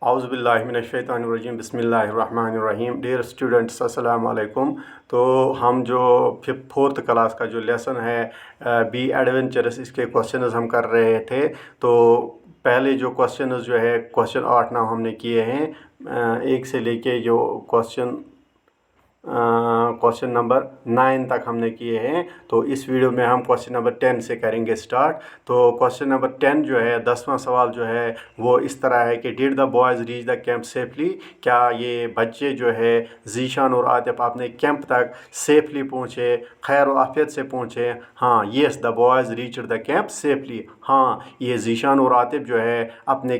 औज़ुबिल्लाहिमिनश्शैतानिर्रजीम बिस्मिल्लाहिर्रहमानिर्रहीम। Dear students, अस्सलाम वालेकुम। तो हम जो फोर्थ क्लास का जो लेसन है बी एडवेंचरस, इसके क्वेश्चंस हम कर रहे थे। तो पहले जो क्वेश्चंस जो है क्वेश्चन 8 9 हमने किए हैं, एक से लेके जो क्वेश्चन नंबर 9 तक हमने किए हैं। तो इस वीडियो में हम क्वेश्चन नंबर 10 से करेंगे स्टार्ट। तो क्वेश्चन नंबर 10 जो है 10वां सवाल जो है वो इस तरह है कि did the boys reach the camp safely. क्या ये बच्चे जो है जीशान और आतिफ अपने कैंप तक सेफली पहुँचे, खैर आफियत से पहुँचे? हाँ, yes the boys reach the camp safely. हाँ, ये जीशान और आतिफ जो है अपने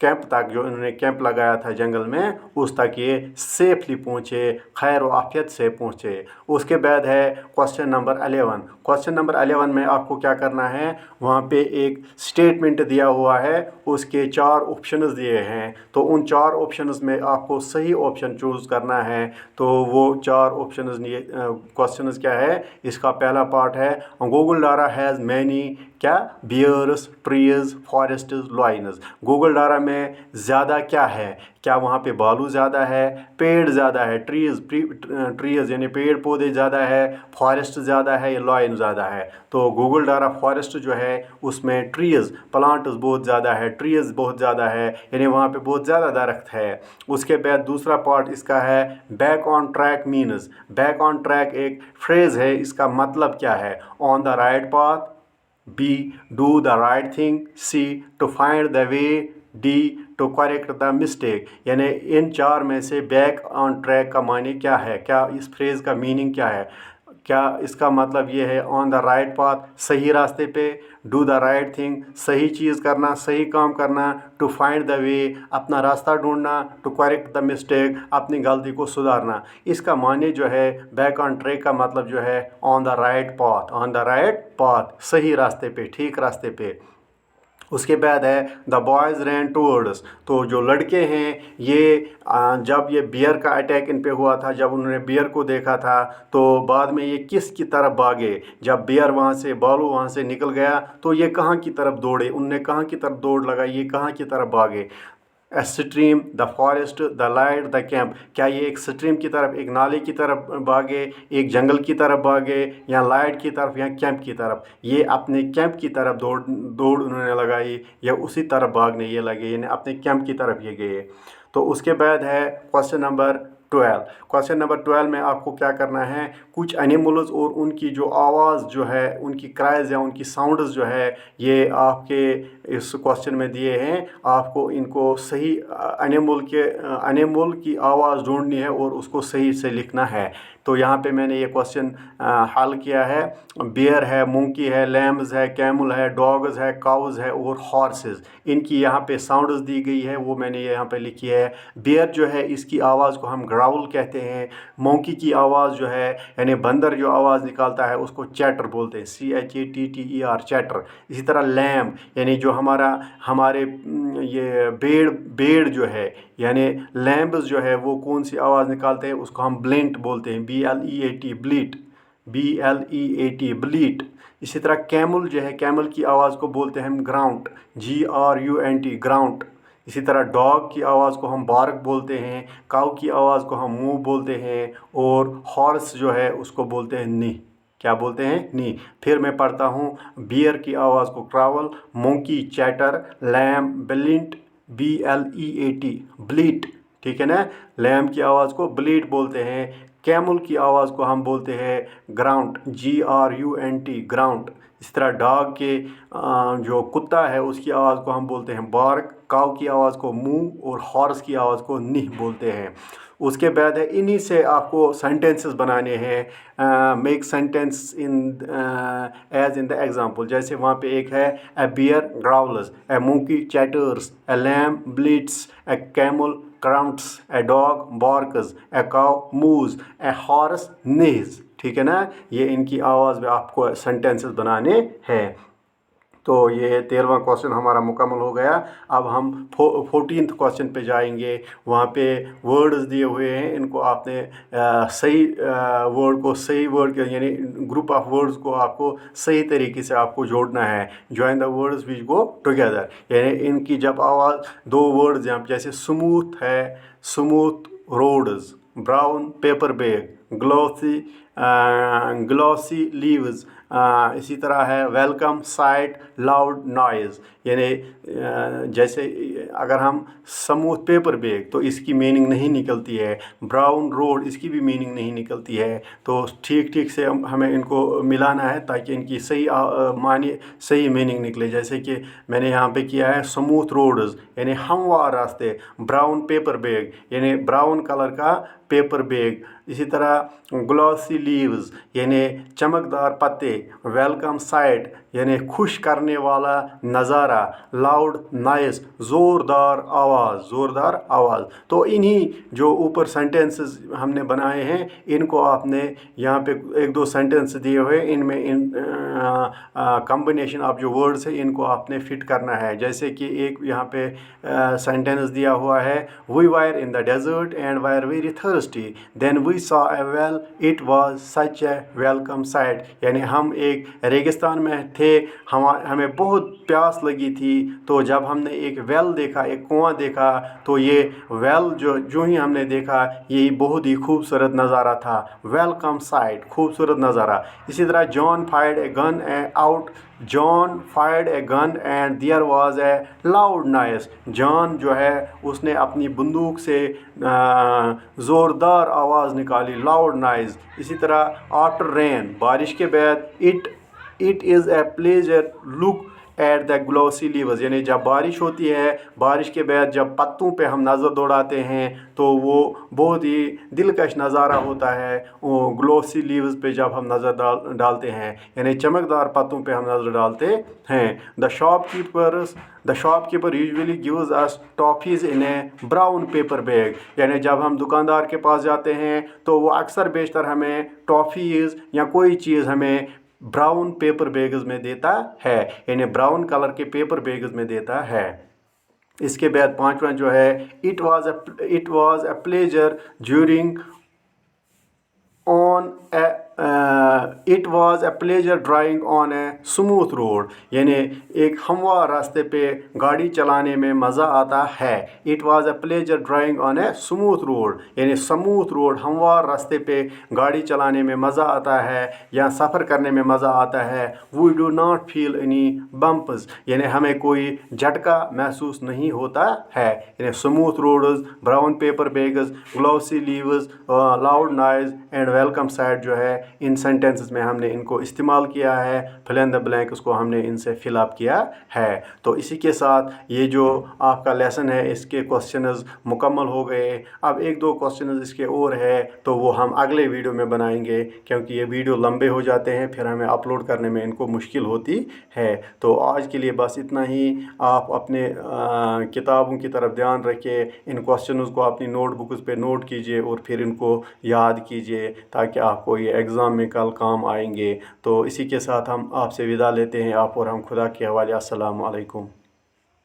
कैंप तक जो इन्होंने कैंप लगाया था जंगल में, उस तक ये सेफली पहुँचे, खैर व आफियत से पहुँचे। उसके बाद है क्वेश्चन नंबर 11। क्वेश्चन नंबर 11 में आपको क्या करना है, वहाँ पे एक स्टेटमेंट दिया हुआ है, उसके 4 ऑप्शंस दिए हैं। तो उन 4 ऑप्शंस में आपको सही ऑप्शन चूज़ करना है। तो वो 4 ऑप्शंस क्वेश्चंस क्या है, इसका पहला पार्ट है गूगल डारा हैज़ मैनी क्या bears trees forests lions. Google डारा में ज़्यादा क्या है, क्या वहाँ पे बालू ज़्यादा है, पेड़ ज़्यादा है, ट्रीज़ यानी पेड़ पौधे ज़्यादा है, फॉरेस्ट ज़्यादा है या लाइन ज़्यादा है? तो गूगल डारा फॉरेस्ट जो है उसमें ट्रीज़ प्लांट्स बहुत ज़्यादा है, ट्रीज़ बहुत ज़्यादा है, यानी वहाँ पे बहुत ज़्यादा दरख्त है। उसके बाद दूसरा पार्ट इसका है back on track means. Back on track एक फ्रेज़ है, इसका मतलब क्या है? On the right path, B. Do the right thing, C. To find the way, D. To correct the mistake। यानी इन 4 में से बैक ऑन ट्रैक का मानी क्या है, क्या इस फ्रेज़ का मीनिंग क्या है? क्या इसका मतलब ये है ऑन द राइट पाथ, सही रास्ते पे, डू द राइट थिंग, सही चीज़ करना, सही काम करना, टू फाइंड द वे, अपना रास्ता ढूंढना, टू करेक्ट द मिस्टेक, अपनी गलती को सुधारना। इसका माने जो है बैक ऑन ट्रैक का मतलब जो है on the right path, on the right path, सही रास्ते पे, ठीक रास्ते पे। उसके बाद है द बॉयज़ रैन टूवर्ड्स। तो जो लड़के हैं ये जब ये बियर का अटैक इन पे हुआ था, जब उन्होंने बियर को देखा था, तो बाद में ये किस की तरफ भागे? जब बियर वहाँ से बालू वहाँ से निकल गया तो ये कहाँ की तरफ दौड़े, उनने कहाँ की तरफ दौड़ लगाई, ये कहाँ की तरफ भागे? A stream, the forest, the light, the camp. क्या ये एक स्ट्रीम की तरफ, एक नाले की तरफ भागे, एक जंगल की तरफ भागे, या लाइट की तरफ, या कैंप की तरफ? ये अपने कैंप की तरफ दौड़ उन्होंने लगाई, या उसी तरफ भागने ये लगे, यानी अपने कैंप की तरफ ये गए। तो उसके बाद है क्वेश्चन नंबर 12। क्वेश्चन नंबर 12 में आपको क्या करना है, कुछ एनिमल्स और उनकी जो आवाज़ जो है, उनकी क्राइज या उनकी साउंड्स जो है, ये आपके इस क्वेश्चन में दिए हैं। आपको इनको सही एनिमल की आवाज़ ढूंढनी है और उसको सही से लिखना है। तो यहाँ पे मैंने ये क्वेश्चन हल किया है। बियर है, मोंकी है, लैम्स है, कैमल है, डॉग्स है, काउज है और हॉर्सेस। इनकी यहाँ पे साउंड्स दी गई है, वो मैंने यहाँ पे लिखी है। बियर जो है इसकी आवाज़ को हम ग्राउल कहते हैं। मोंकी की आवाज़ जो है, यानी बंदर जो आवाज़ निकालता है, उसको चैटर बोलते हैं, CHATTER, चैटर। इसी तरह लैम यानी जो हमारे ये भेड़ जो है, यानी लैम्ब्स जो है वो कौन सी आवाज़ निकालते हैं, उसको हम ब्लेंट बोलते हैं, BLEAT ब्लीट, BLEAT ब्लीट। इसी तरह कैमल जो है, कैमल की आवाज़ को बोलते हैं हम ग्राउंट, GRUNT ग्राउंट। इसी तरह डॉग की आवाज़ को हम बार्क बोलते हैं, काऊ की आवाज़ को हम मूव बोलते हैं, और हॉर्स जो है उसको बोलते हैं नी। क्या बोलते हैं? नी। फिर मैं पढ़ता हूँ, बियर की आवाज़ को क्रावल, मोंकी चैटर, लैम ब्लिंट, BLEAT ब्लीट, ठीक है ना। लैम की आवाज़ को ब्लीट बोलते हैं। कैमल की आवाज़ को हम बोलते हैं ग्राउंट, GRUNT ग्राउंट। इस तरह डॉग के जो कुत्ता है उसकी आवाज़ को हम बोलते हैं बार्क, काऊ की आवाज़ को मूव और हॉर्स की आवाज़ को निह बोलते हैं। उसके बाद है इन्हीं से आपको सेंटेंसेस बनाने हैं। Make sentence in as in the example. जैसे वहाँ पे एक है a bear growls, a monkey chatters, a lamb bleats, a camel grunts, a dog barks, a cow moos, a horse neighs. ठीक है ना, ये इनकी आवाज़ में आपको सेंटेंसेस बनाने हैं। तो ये 13वां क्वेश्चन हमारा मुकम्मल हो गया। अब हम 14th क्वेश्चन पे जाएंगे। वहाँ पे वर्ड्स दिए हुए हैं, इनको आपने सही वर्ड को सही वर्ड के यानी ग्रुप ऑफ वर्ड्स को आपको सही तरीके से आपको जोड़ना है। Join the words which go together, यानी इनकी जब आवाज़ दो वर्ड्स यहाँ जैसे स्मूथ है, smooth roads, brown paper bag, glossy leaves, इसी तरह है वेलकम साइट, लाउड नॉइज़। यानी जैसे अगर हम स्मूथ पेपर बैग तो इसकी मीनिंग नहीं निकलती है, ब्राउन रोड इसकी भी मीनिंग नहीं निकलती है। तो ठीक ठीक से हमें इनको मिलाना है ताकि इनकी सही मानी सही मीनिंग निकले। जैसे कि मैंने यहाँ पे किया है स्मूथ रोड्स यानी हमवार रास्ते, ब्राउन पेपर बैग यानी ब्राउन कलर का पेपर बैग, इसी तरह ग्लॉसी लीव्स यानी चमकदार पत्ते, वेलकम साइट यानी खुश करने वाला नज़ारा, लाउड नॉइस ज़ोरदार आवाज़, ज़ोरदार आवाज़। तो इन्हीं जो ऊपर सेंटेंसेस हमने बनाए हैं इनको आपने यहाँ पे एक दो सेंटेंस दिए हुए इनमें इन कॉम्बिनेशन ऑफ जो वर्ड्स है इनको आपने फिट करना है। जैसे कि एक यहाँ पे सेंटेंस दिया हुआ है, we were in the desert and were very thirsty then we saw a well it was such a welcome sight, यानी हम एक रेगिस्तान में थे, हमें बहुत प्यास लगी थी, तो जब हमने एक वेल देखा, एक कुआं देखा, तो ये वेल जो ही हमने देखा ये बहुत ही खूबसूरत नज़ारा था, वेलकम साइट, खूबसूरत नज़ारा। इसी तरह John fired a gun out, John fired a gun and there was a loud noise, John जो है उसने अपनी बंदूक से ज़ोरदार आवाज़ निकाली, लाउड नॉइज़। इसी तरह आफ्टर रेन, बारिश के बाद, it is a pleasure look at the glossy leaves, यानी जब बारिश होती है, बारिश के बाद जब पत्तों पे हम नज़र दौड़ाते हैं तो वो बहुत ही दिलकश नज़ारा होता है। वो ग्लॉसी लीव्स पे जब हम नज़र डालते हैं यानी चमकदार पत्तों पे हम नज़र डालते हैं। The shopkeeper usually gives us toffees in A brown paper bag, यानी जब हम दुकानदार के पास जाते हैं तो वो अक्सर बेशतर हमें टॉफ़ीज़ या कोई चीज़ हमें ब्राउन पेपर बैग्स में देता है, यानी ब्राउन कलर के पेपर बैग्स में देता है। इसके बाद 5वां जो है, it was a pleasure during on it was a pleasure driving on a smooth road, यानी एक हमवार रास्ते पे गाड़ी चलाने में मज़ा आता है। It was a pleasure driving on a smooth road, यानी स्मूथ रोड हमवार रास्ते पे गाड़ी चलाने में मज़ा आता है या सफ़र करने में मज़ा आता है। We do not feel any bumps, यानी हमें कोई झटका महसूस नहीं होता है। यानी smooth roads, brown paper bags, glossy leaves, loud noise and welcome sight जो है इन सेंटेंसेस में हमने इनको इस्तेमाल किया है। फिल इन द ब्लैंक उसको हमने इनसे फिल अप किया है। तो इसी के साथ ये जो आपका लेसन है इसके क्वेश्चंस मुकम्मल हो गए। अब एक दो क्वेश्चंस इसके और है तो वो हम अगले वीडियो में बनाएंगे, क्योंकि ये वीडियो लंबे हो जाते हैं फिर हमें अपलोड करने में इनको मुश्किल होती है। तो आज के लिए बस इतना ही। आप अपने किताबों की तरफ ध्यान रखिए, इन क्वेश्चंस को अपनी नोटबुक्स पे नोट कीजिए और फिर इनको याद कीजिए ताकि आपको ये एग्ज़ाम में कल काम आएंगे। तो इसी के साथ हम आपसे विदा लेते हैं। आप और हम खुदा के हवाले। अस्सलाम वालेकुम।